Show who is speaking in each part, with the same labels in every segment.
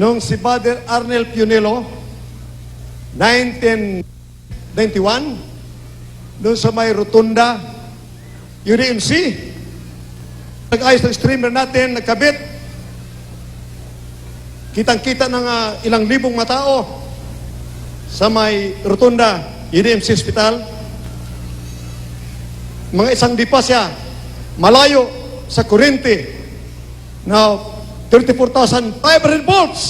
Speaker 1: nung si Father Arnel Pionelo, 1991, doon sa may rotunda, UDMC. Nag-ayos ng streamer natin, nagkabit. Kitang-kita ng ilang libong matao sa may rotunda, UDMC Hospital. Mga isang di pa siya, malayo sa kuryente na 34,500 volts.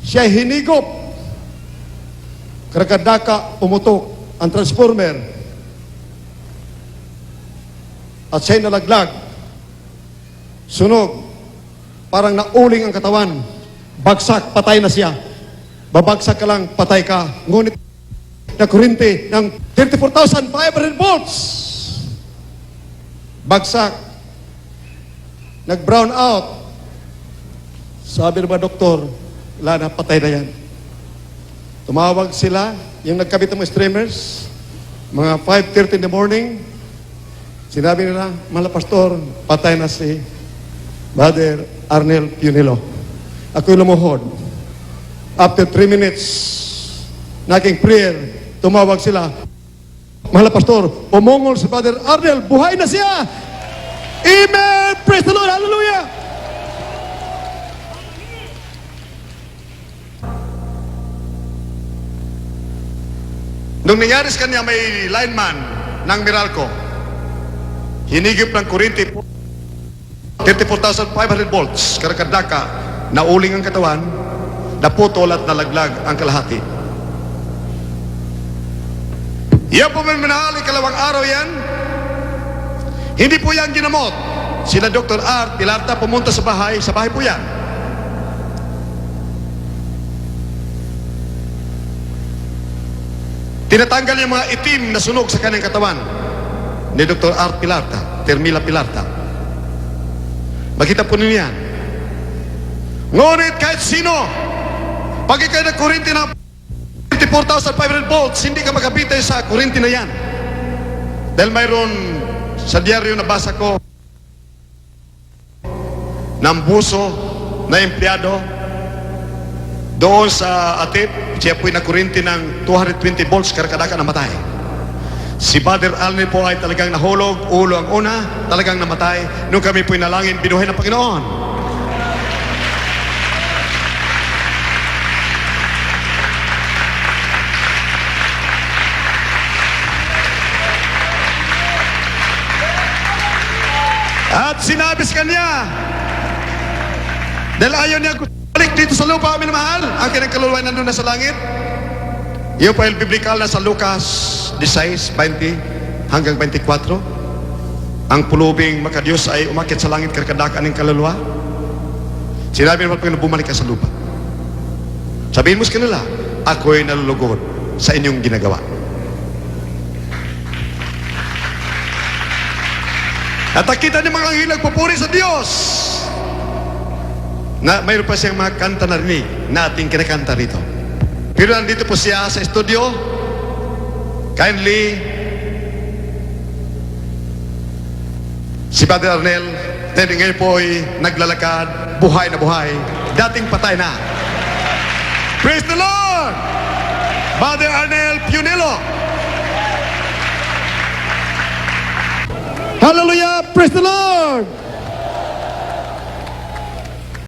Speaker 1: Siya hinigop. Karagandaka, pumutok ang transformer. At siya'y nalaglag. Sunog. Parang nauling ang katawan. Bagsak, patay na siya. Babagsak ka lang, patay ka. Ngunit na kuryente ng 34,500 volts. Bagsak. Nag-brown out. Sabi ng mga doktor, wala na, patay na yan. Tumawag sila, yung nagkabit ng mga streamers, mga 5:30 in the morning. Sinabi nila, mahal na pastor, patay na si Father Arnel Pionelo. Ako'y lumuhod. After 3 minutes, naging prayer, tumawag sila, mahal na pastor, umungol si Father Arnel, buhay na siya! Amen! Praise the Lord! Hallelujah! Nung nangyari sa kanya, may lineman ng Meralco. Hinigip ng kuryente 34,500 volts, karakadaka, nauling ang katawan, naputol at nalaglag ang kalahati. Yan po may minahal, ikalawang araw yan. Hindi po yan ginamot. Sila Dr. Art Pilarta pumunta sa bahay po yan. Tinatanggal yung mga itim na sunog sa kanyang katawan ni Dr. Art Pilarta, Termila Pilarta. Makita po ninyo yan. Ngunit kahit sino, pag ikay na kuryente na 34,500 volts, hindi ka magkapitay sa kuryente na yan. Dahil mayroon sa diaryo na basa ko ng buso na empleyado doon sa Atip, siya po'y nakurinti ng 220 volts, karakadaka namatay. Si Father Arnel po ay talagang nahulog, ulo ang una, talagang namatay. Nung kami po'y nalangin, binuhay ng Panginoon. At sinabi sa kanya, dahil ayaw niya balik dito sa lupa, amin mahal, ang kanyang kaluluwa nandun na sa langit. Yung pa biblikal na sa Lucas 16:20 hanggang 24. Ang pulubing makadiyos ay umakyat sa langit, karkadakan ng kaluluwa. Sinabi naman Panginoon, bumalik ka sa lupa. Sabihin mo sa kanila, ako'y nalulugod sa inyong ginagawa. At nakita niyo mga anghel nagpupuri sa Diyos. Na mayroon pa siyang mga kanta na rinig na ating kinakanta rito. Pero nandito po siya sa studio. Kindly, si Father Arnel, dahil ngayon po ay naglalakad, buhay na buhay, dating patay na. Praise the Lord! Father Arnel Pionelo. Hallelujah! Praise the Lord!